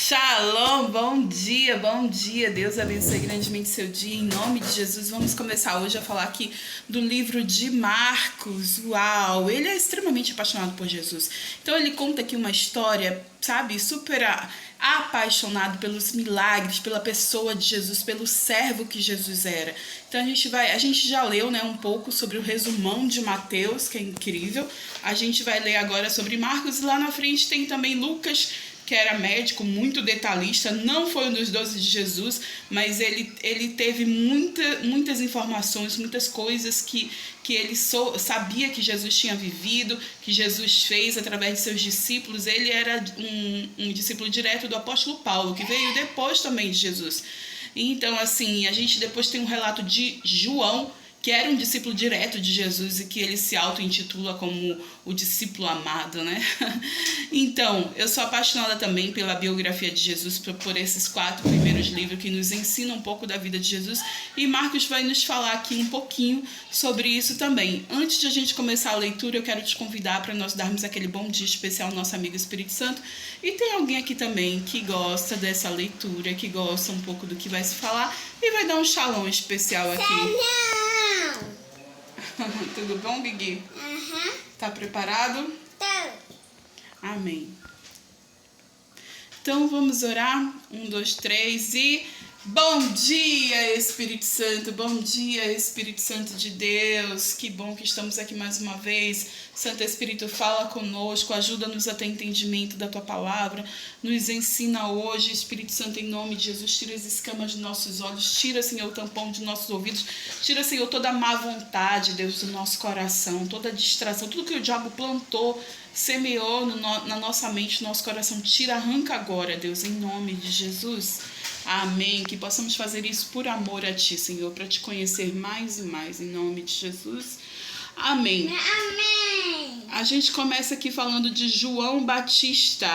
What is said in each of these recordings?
Shalom, bom dia, Deus abençoe grandemente seu dia, em nome de Jesus. Vamos começar hoje a falar aqui do livro de Marcos. Uau, ele é extremamente apaixonado por Jesus, então ele conta aqui uma história, sabe, super apaixonado pelos milagres, pela pessoa de Jesus, pelo servo que Jesus era. Então a gente já leu, né, um pouco sobre o resumão de Mateus, que é incrível. A gente vai ler agora sobre Marcos, e lá na frente tem também Lucas, que era médico, muito detalhista, não foi um dos 12 de Jesus, mas ele teve muitas informações, muitas coisas que ele sabia que Jesus tinha vivido, que Jesus fez através de seus discípulos. Ele era um discípulo direto do apóstolo Paulo, que veio depois também de Jesus. Então, assim, a gente depois tem um relato de João, que era um discípulo direto de Jesus e que ele se auto-intitula como o discípulo amado, né? Então, eu sou apaixonada também pela biografia de Jesus, por esses 4 primeiros livros que nos ensinam um pouco da vida de Jesus, e Marcos vai nos falar aqui um pouquinho sobre isso também. Antes de a gente começar a leitura, eu quero te convidar para nós darmos aquele bom dia especial ao nosso amigo Espírito Santo. E tem alguém aqui também que gosta dessa leitura, que gosta um pouco do que vai se falar e vai dar um shalom especial aqui. Tudo bom, Gui? Uhum. Tá preparado? Tô. Amém. Então vamos orar. 1, 2, 3 e... Bom dia, Espírito Santo, bom dia, Espírito Santo de Deus, que bom que estamos aqui mais uma vez. Santo Espírito, fala conosco, ajuda-nos a ter entendimento da Tua Palavra, nos ensina hoje, Espírito Santo, em nome de Jesus, tira as escamas dos nossos olhos, tira, Senhor, o tampão de nossos ouvidos, tira, Senhor, toda a má vontade, Deus, do nosso coração, toda a distração, tudo que o diabo plantou, semeou na nossa mente, no nosso coração, tira, arranca agora, Deus, em nome de Jesus. Amém. Que possamos fazer isso por amor a Ti, Senhor, para Te conhecer mais e mais, em nome de Jesus. Amém. Amém. A gente começa aqui falando de João Batista.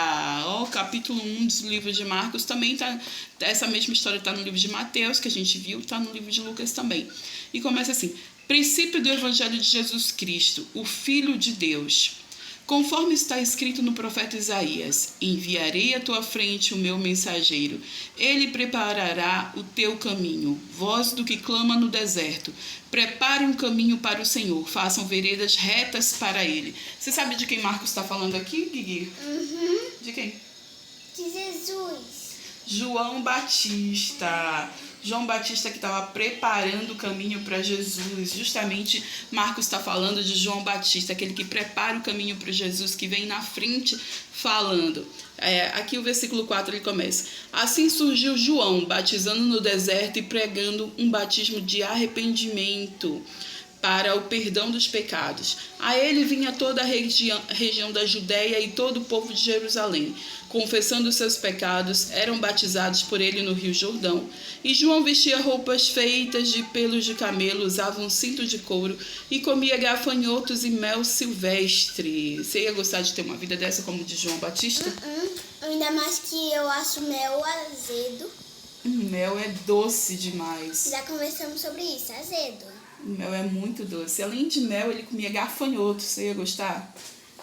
Capítulo 1 do livro de Marcos também tá. Essa mesma história está no livro de Mateus, que a gente viu, está no livro de Lucas também. E começa assim: princípio do Evangelho de Jesus Cristo, o Filho de Deus. Conforme está escrito no profeta Isaías: enviarei à tua frente o meu mensageiro. Ele preparará o teu caminho. Voz do que clama no deserto: prepare um caminho para o Senhor, façam veredas retas para ele. Você sabe de quem Marcos está falando aqui, Gui? Uhum. De quem? De Jesus. João Batista. João Batista que estava preparando o caminho para Jesus. Justamente Marcos está falando de João Batista, aquele que prepara o caminho para Jesus, que vem na frente falando. Aqui o versículo 4 ele começa: assim surgiu João, batizando no deserto e pregando um batismo de arrependimento para o perdão dos pecados. A ele vinha toda a região da Judéia e todo o povo de Jerusalém. Confessando os seus pecados, eram batizados por ele no rio Jordão. E João vestia roupas feitas de pelos de camelo, usava um cinto de couro e comia gafanhotos e mel silvestre. Você ia gostar de ter uma vida dessa como de João Batista? Ainda mais que eu acho mel azedo. Mel é doce demais. Já conversamos sobre isso, azedo. O mel é muito doce. Além de mel, ele comia gafanhotos. Você ia gostar?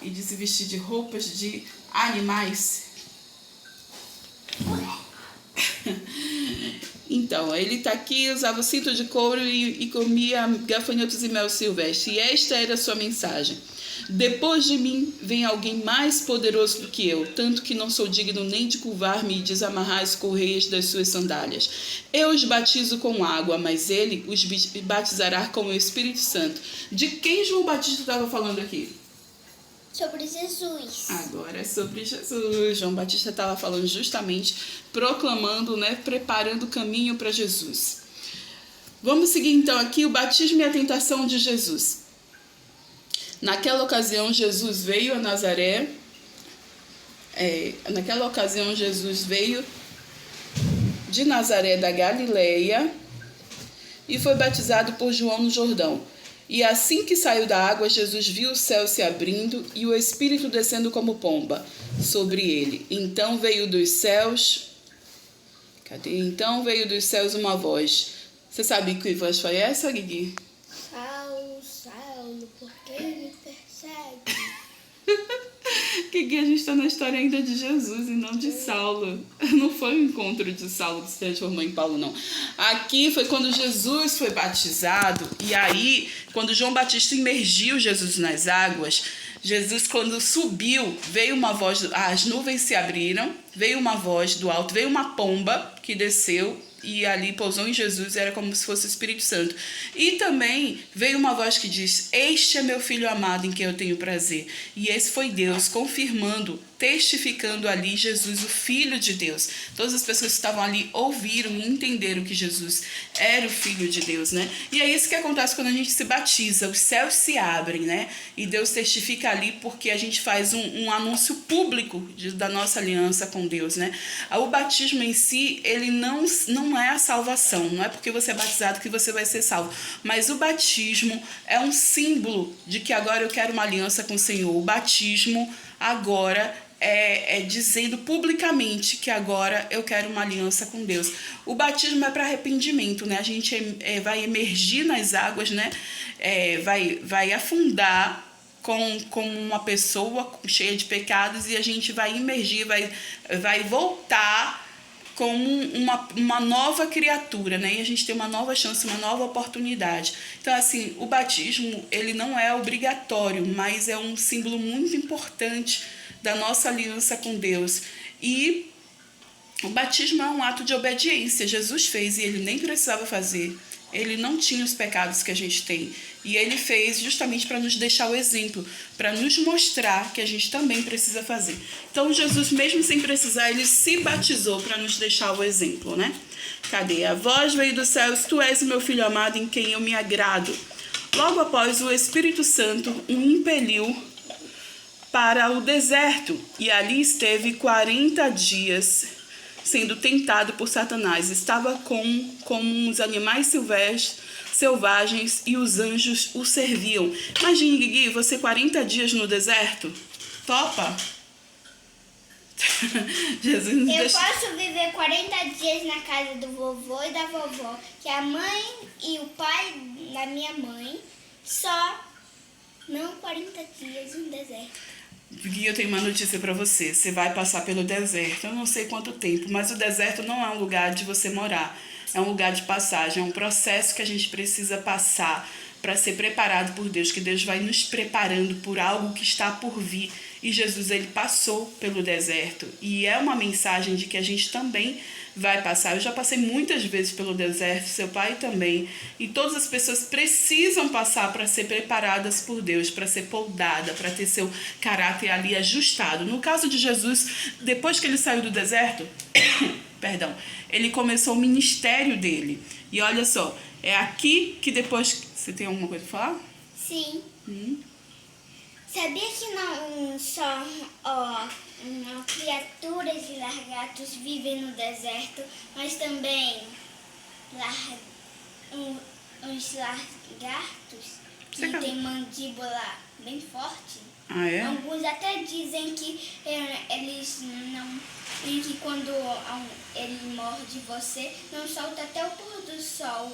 E de se vestir de roupas de animais. Então, ele está aqui, usava cinto de couro e comia gafanhotos e mel silvestre. E esta era a sua mensagem: depois de mim vem alguém mais poderoso do que eu, tanto que não sou digno nem de curvar-me e desamarrar as correias das suas sandálias. Eu os batizo com água, mas ele os batizará com o Espírito Santo. De quem João Batista estava falando aqui? Sobre Jesus. Agora é sobre Jesus. João Batista estava falando justamente, proclamando, né, preparando o caminho para Jesus. Vamos seguir então aqui o batismo e a tentação de Jesus. Naquela ocasião, Jesus veio a Nazaré. Jesus veio de Nazaré da Galileia e foi batizado por João no Jordão. E assim que saiu da água, Jesus viu o céu se abrindo e o Espírito descendo como pomba sobre ele. Então veio dos céus uma voz. Você sabe que voz foi essa, Gui? Saulo, Saulo, por que me persegue? Que aqui a gente está na história ainda de Jesus e não de Saulo. Não foi o encontro de Saulo que se transformou em Paulo, não. Aqui foi quando Jesus foi batizado. E aí, quando João Batista imergiu Jesus nas águas, Jesus, quando subiu, veio uma voz, as nuvens se abriram, veio uma voz do alto, veio uma pomba que desceu e ali pousou em Jesus, era como se fosse o Espírito Santo. E também veio uma voz que diz: este é meu filho amado em quem eu tenho prazer. E esse foi Deus confirmando, testificando ali Jesus, o Filho de Deus. Todas as pessoas que estavam ali ouviram e entenderam que Jesus era o Filho de Deus, né? E é isso que acontece quando a gente se batiza, os céus se abrem, né? E Deus testifica ali porque a gente faz um anúncio público da nossa aliança com Deus, né? O batismo em si, ele não é a salvação, não é porque você é batizado que você vai ser salvo, mas o batismo é um símbolo de que agora eu quero uma aliança com o Senhor. O batismo agora é dizendo publicamente que agora eu quero uma aliança com Deus. O batismo é para arrependimento, né? A gente vai emergir nas águas, né? Vai afundar como uma pessoa cheia de pecados, e a gente vai emergir, vai voltar como uma nova criatura, né? E a gente tem uma nova chance, uma nova oportunidade. Então, assim, o batismo, ele não é obrigatório, mas é um símbolo muito importante da nossa aliança com Deus. E o batismo é um ato de obediência. Jesus fez e ele nem precisava fazer. Ele não tinha os pecados que a gente tem. E ele fez justamente para nos deixar o exemplo, para nos mostrar que a gente também precisa fazer. Então, Jesus, mesmo sem precisar, ele se batizou para nos deixar o exemplo, né? Cadê? A voz veio dos céus: tu és o meu filho amado em quem eu me agrado. Logo após, o Espírito Santo o impeliu para o deserto, e ali esteve 40 dias sendo tentado por Satanás. Estava como uns animais selvagens, e os anjos o serviam. Imagine, Guigui, você 40 dias no deserto? Topa? Jesus nos deixa... posso viver 40 dias na casa do vovô e da vovó, que a mãe e o pai da minha mãe, só não 40 dias no deserto. Gui, eu tenho uma notícia para você. Você vai passar pelo deserto. Eu não sei quanto tempo, mas o deserto não é um lugar de você morar. É um lugar de passagem, é um processo que a gente precisa passar para ser preparado por Deus, que Deus vai nos preparando por algo que está por vir. E Jesus, ele passou pelo deserto. E é uma mensagem de que a gente também vai passar. Eu já passei muitas vezes pelo deserto, seu pai também. E todas as pessoas precisam passar para ser preparadas por Deus, para ser poldada, para ter seu caráter ali ajustado. No caso de Jesus, depois que ele saiu do deserto, perdão, ele começou o ministério dele. E olha só, é aqui que depois... Você tem alguma coisa para falar? Sim. Sabia que não só criaturas e lagartos vivem no deserto, mas também uns lagartos que têm mandíbula bem forte? Ah, é? Alguns até dizem que eles não... E que quando ele morde você, não solta até o pôr do sol.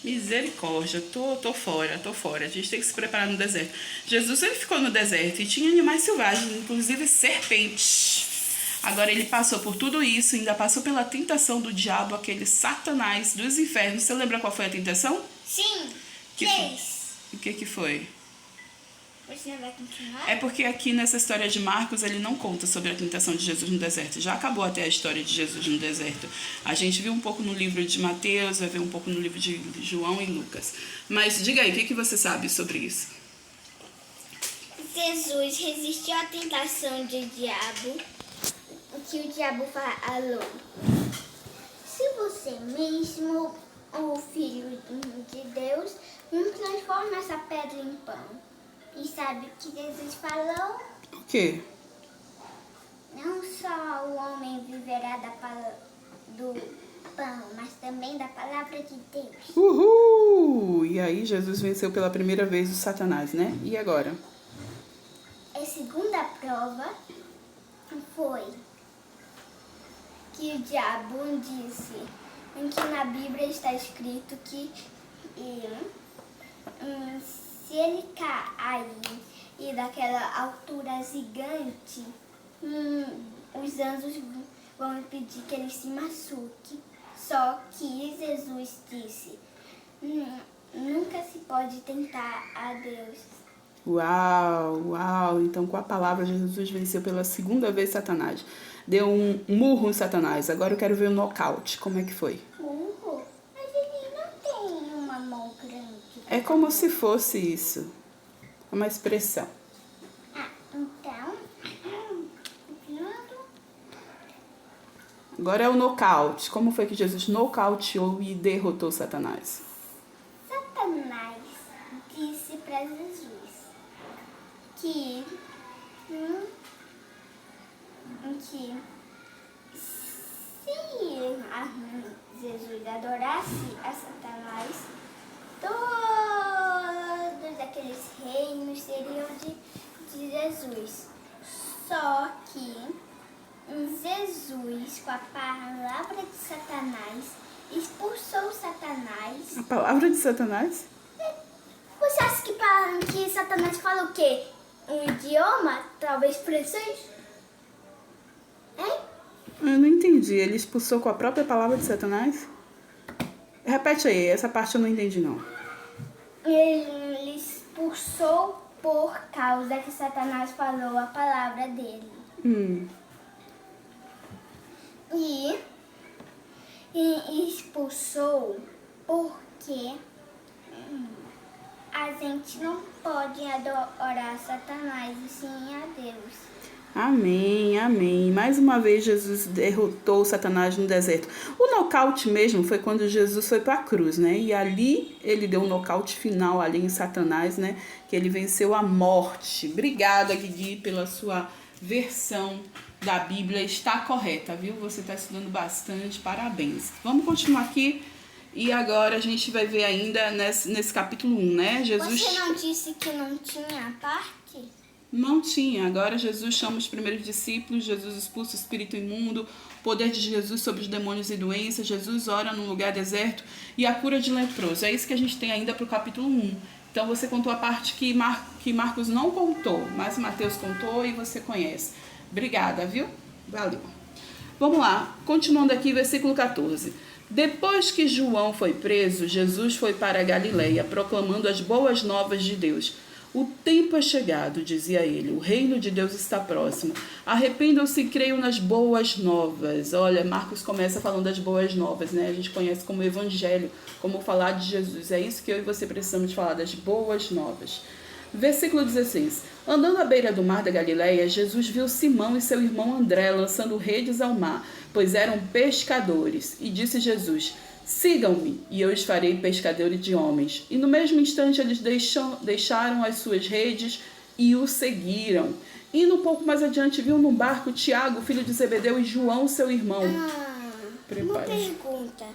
Misericórdia, tô fora. A gente tem que se preparar no deserto. Jesus, ele ficou no deserto e tinha animais selvagens, inclusive serpentes. Agora ele passou por tudo isso, ainda passou pela tentação do diabo, aquele Satanás dos infernos. Você lembra qual foi a tentação? Sim, O que foi? Você não vai continuar? É porque aqui nessa história de Marcos, ele não conta sobre a tentação de Jesus no deserto. Já acabou até a história de Jesus no deserto. A gente viu um pouco no livro de Mateus, vai ver um pouco no livro de João e Lucas. Mas diga aí, o que você sabe sobre isso? Jesus resistiu à tentação do diabo. O que o diabo falou? Se você mesmo, o Filho de Deus, não transforma essa pedra em pão. E sabe o que Jesus falou? O quê? Não só o homem viverá do pão, mas também da palavra de Deus. Uhul! E aí Jesus venceu pela primeira vez o Satanás, né? E agora? A segunda prova foi que o diabo disse em que na Bíblia está escrito que Se ele cair e daquela altura gigante, os anjos vão impedir que ele se machuque. Só que Jesus disse, nunca se pode tentar a Deus. Uau, uau. Então, com a palavra, Jesus venceu pela segunda vez Satanás. Deu um murro em Satanás. Agora eu quero ver o nocaute. Como é que foi? Murro? Mas ele não tem uma mão grande. É como se fosse isso. É uma expressão. Então, Agora é o nocaute. Como foi que Jesus nocauteou e derrotou Satanás? Satanás disse para Jesus que se Jesus adorasse a Satanás, todos aqueles reinos seriam de Jesus. Só que Jesus, com a palavra de Satanás, expulsou Satanás. A palavra de Satanás? Você acha que Satanás fala o quê? Um idioma? Talvez francês? Hein? Eu não entendi. Ele expulsou com a própria palavra de Satanás? Repete aí, essa parte eu não entendi não. Ele expulsou por causa que Satanás falou a palavra dele. E expulsou porque a gente não pode adorar Satanás e sim a Deus. Amém, amém. Mais uma vez Jesus derrotou Satanás no deserto. O nocaute mesmo foi quando Jesus foi para a cruz, né? E ali ele deu um nocaute final ali em Satanás, né? Que ele venceu a morte. Obrigada, Guigui, pela sua versão da Bíblia. Está correta, viu? Você está estudando bastante, parabéns. Vamos continuar aqui. E agora a gente vai ver ainda nesse capítulo 1, né? Jesus... Você não disse que não tinha parte? Não tinha. Agora Jesus chama os primeiros discípulos, Jesus expulsa o espírito imundo, poder de Jesus sobre os demônios e doenças, Jesus ora num lugar deserto e a cura de leproso. É isso que a gente tem ainda para o capítulo 1. Então você contou a parte que Marcos não contou, mas Mateus contou e você conhece. Obrigada, viu? Valeu. Vamos lá, continuando aqui, versículo 14. Depois que João foi preso, Jesus foi para a Galileia, proclamando as boas novas de Deus. O tempo é chegado, dizia ele, o reino de Deus está próximo. Arrependam-se e creiam nas boas novas. Olha, Marcos começa falando das boas novas, né? A gente conhece como evangelho, como falar de Jesus. É isso que eu e você precisamos falar, das boas novas. Versículo 16. Andando à beira do mar da Galileia, Jesus viu Simão e seu irmão André lançando redes ao mar, pois eram pescadores. E disse Jesus: sigam-me, e eu os farei pescadores de homens. E no mesmo instante eles deixaram as suas redes e o seguiram. Indo um pouco mais adiante, viu num barco Tiago, filho de Zebedeu, e João, seu irmão. Uma pergunta.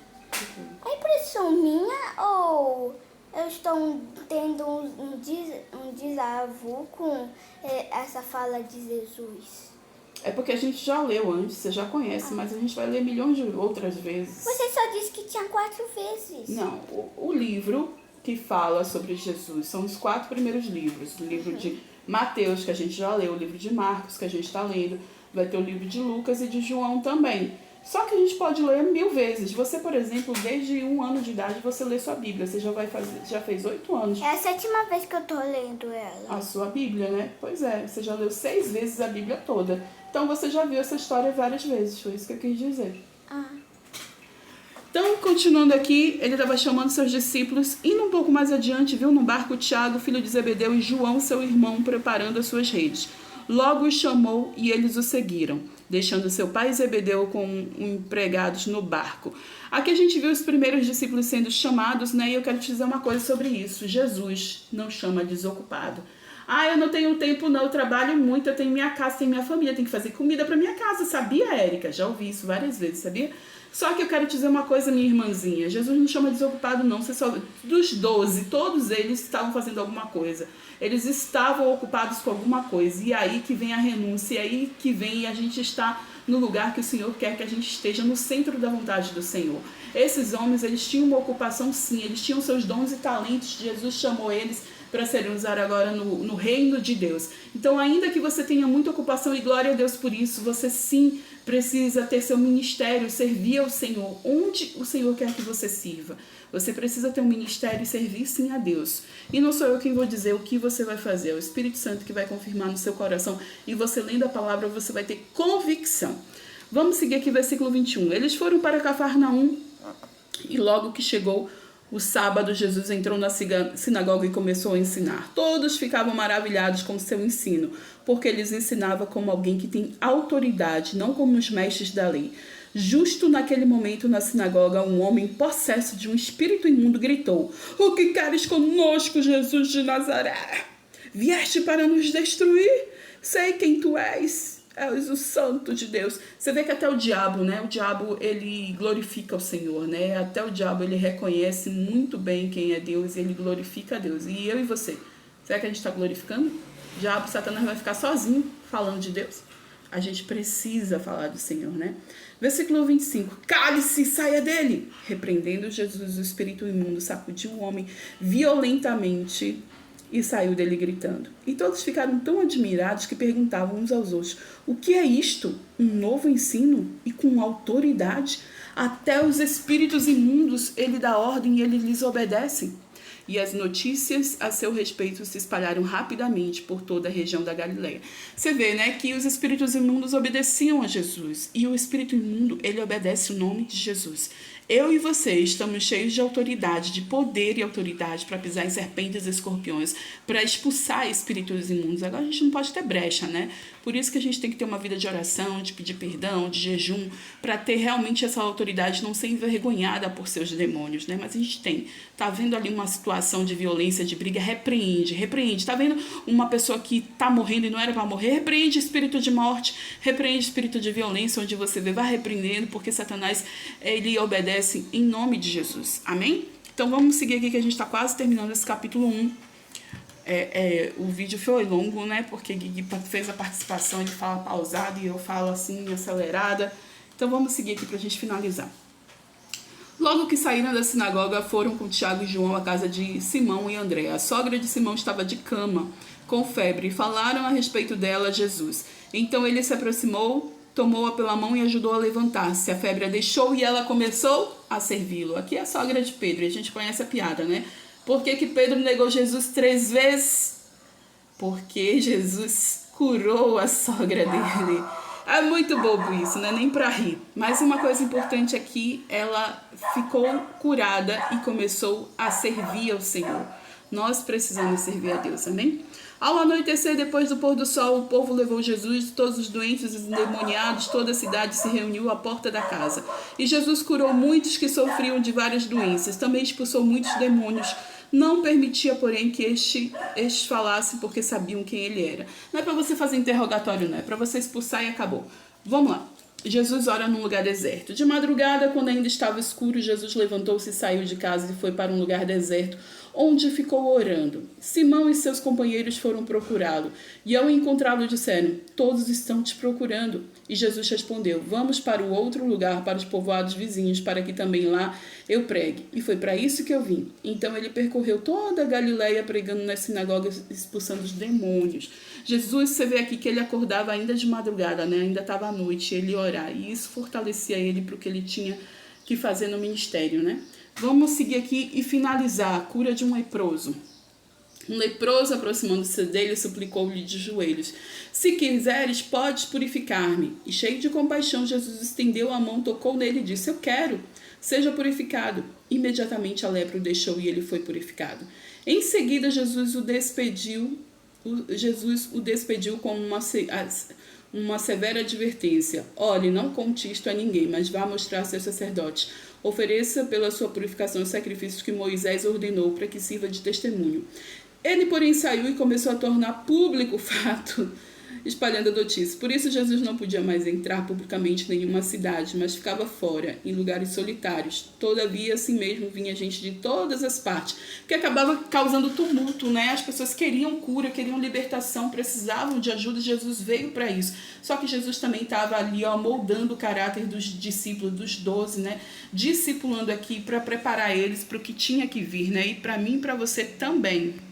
É impressão minha ou eu estou tendo um desavu com essa fala de Jesus? É porque a gente já leu antes, você já conhece, mas a gente vai ler milhões de outras vezes. Você só disse que tinha 4 vezes. Não, o livro que fala sobre Jesus são os 4 primeiros livros. O livro de Mateus, que a gente já leu, o livro de Marcos, que a gente está lendo, vai ter o livro de Lucas e de João também. Só que a gente pode ler 1000 vezes. Você, por exemplo, desde 1 ano de idade, você lê sua Bíblia. Você já fez 8 anos. É a 7ª vez que eu tô lendo ela. A sua Bíblia, né? Pois é, você já leu 6 vezes a Bíblia toda. Então você já viu essa história várias vezes. Foi isso que eu quis dizer. Então, continuando aqui, ele estava chamando seus discípulos. Indo um pouco mais adiante, viu no barco Tiago, filho de Zebedeu, e João, seu irmão, preparando as suas redes. Logo os chamou e eles o seguiram, deixando seu pai Zebedeu com empregados no barco. Aqui a gente viu os primeiros discípulos sendo chamados, né? E eu quero te dizer uma coisa sobre isso. Jesus não chama desocupado. Eu não tenho tempo não, eu trabalho muito, eu tenho minha casa, tenho minha família, tenho que fazer comida para minha casa. Sabia, Érica? Já ouvi isso várias vezes, sabia? Só que eu quero te dizer uma coisa, minha irmãzinha. Jesus não chama desocupado, não. Você só... Dos 12, todos eles estavam fazendo alguma coisa. Eles estavam ocupados com alguma coisa. E aí que vem a renúncia, e aí que vem a gente está no lugar que o Senhor quer que a gente esteja, no centro da vontade do Senhor. Esses homens, eles tinham uma ocupação sim, eles tinham seus dons e talentos. Jesus chamou eles, para serem usados agora no reino de Deus. Então, ainda que você tenha muita ocupação, e glória a Deus por isso, você sim precisa ter seu ministério, servir ao Senhor, onde o Senhor quer que você sirva. Você precisa ter um ministério e servir sim a Deus. E não sou eu quem vou dizer o que você vai fazer, é o Espírito Santo que vai confirmar no seu coração. E você lendo a palavra, você vai ter convicção. Vamos seguir aqui versículo 21. Eles foram para Cafarnaum e logo que chegou o sábado, Jesus entrou na sinagoga e começou a ensinar. Todos ficavam maravilhados com seu ensino, porque eles ensinavam como alguém que tem autoridade, não como os mestres da lei. Justo naquele momento na sinagoga, um homem possesso de um espírito imundo gritou: "O que queres conosco, Jesus de Nazaré? Vieste para nos destruir? Sei quem tu és. És o santo de Deus." Você vê que até o diabo, né? O diabo, ele glorifica o Senhor, né? Até o diabo, ele reconhece muito bem quem é Deus e ele glorifica a Deus. E eu e você? Será que a gente está glorificando? O diabo, Satanás vai ficar sozinho falando de Deus? A gente precisa falar do Senhor, né? Versículo 25. "Cale-se, saia dele!" Repreendendo Jesus, o espírito imundo sacudiu o homem violentamente e saiu dele gritando. E todos ficaram tão admirados que perguntavam uns aos outros: "O que é isto? Um novo ensino? E com autoridade? Até os espíritos imundos ele dá ordem e eles lhes obedecem." E as notícias a seu respeito se espalharam rapidamente por toda a região da Galileia. Você vê, né, que os espíritos imundos obedeciam a Jesus. E o espírito imundo, ele obedece o nome de Jesus. Eu e você estamos cheios de autoridade, de poder e autoridade para pisar em serpentes e escorpiões, para expulsar espíritos imundos. Agora a gente não pode ter brecha, né? Por isso que a gente tem que ter uma vida de oração, de pedir perdão, de jejum, para ter realmente essa autoridade, não ser envergonhada por seus demônios, né? Mas a gente tem. Tá vendo ali uma situação de violência, de briga, repreende. Tá vendo uma pessoa que tá morrendo e não era para morrer? Repreende espírito de morte, repreende espírito de violência, onde você vê, vai repreendendo, porque Satanás, ele obedece em nome de Jesus. Amém? Então vamos seguir aqui que a gente está quase terminando esse capítulo 1. O vídeo foi longo, né? Porque Gui fez a participação, ele fala pausado e eu falo assim, acelerada. Então vamos seguir aqui para a gente finalizar. Logo que saíram da sinagoga, foram com Tiago e João à casa de Simão e André. A sogra de Simão estava de cama, com febre, e falaram a respeito dela a Jesus. Então ele se aproximou, tomou-a pela mão e ajudou a levantar-se. A febre a deixou e ela começou a servi-lo. Aqui é a sogra de Pedro, e a gente conhece a piada, né? Por que Pedro negou Jesus 3 vezes? Porque Jesus curou a sogra dele. É muito bobo isso, né? Nem pra rir. Mas uma coisa importante aqui, ela ficou curada e começou a servir ao Senhor. Nós precisamos servir a Deus, amém? Ao anoitecer, depois do pôr do sol, o povo levou Jesus, todos os doentes e endemoniados, toda a cidade se reuniu à porta da casa. E Jesus curou muitos que sofriam de várias doenças, também expulsou muitos demônios. Não permitia, porém, que estes falassem, porque sabiam quem ele era. Não é para você fazer interrogatório, não. É para você expulsar e acabou. Vamos lá. Jesus ora num lugar deserto. De madrugada, quando ainda estava escuro, Jesus levantou-se e saiu de casa e foi para um lugar deserto, onde ficou orando. Simão e seus companheiros foram procurá-lo, e ao encontrá-lo disseram: "Todos estão te procurando." E Jesus respondeu: "Vamos para o outro lugar, para os povoados vizinhos, para que também lá eu pregue. E foi para isso que eu vim." Então ele percorreu toda a Galileia, pregando nas sinagogas, expulsando os demônios. Jesus, você vê aqui que ele acordava ainda de madrugada, né? Ainda estava à noite, ele ia orar. E isso fortalecia ele para o que ele tinha que fazer no ministério, né? Vamos seguir aqui e finalizar a cura de um leproso. Um leproso, aproximando-se dele, suplicou-lhe de joelhos: "Se quiseres, podes purificar-me." E cheio de compaixão, Jesus estendeu a mão, tocou nele e disse: "Eu quero, seja purificado." Imediatamente a lepra o deixou e ele foi purificado. Em seguida, Jesus o despediu com uma severa advertência: "Olhe, não conte isto a ninguém, mas vá mostrar a seus sacerdotes. Ofereça pela sua purificação os sacrifícios que Moisés ordenou para que sirva de testemunho." Ele, porém, saiu e começou a tornar público o fato, espalhando a notícia. Por isso, Jesus não podia mais entrar publicamente em nenhuma cidade, mas ficava fora, em lugares solitários. Todavia, assim mesmo, vinha gente de todas as partes, que acabava causando tumulto, né? As pessoas queriam cura, queriam libertação, precisavam de ajuda. Jesus veio para isso. Só que Jesus também estava ali, ó, moldando o caráter dos discípulos, dos 12, né? Discipulando aqui para preparar eles para o que tinha que vir, né? E para mim e para você também.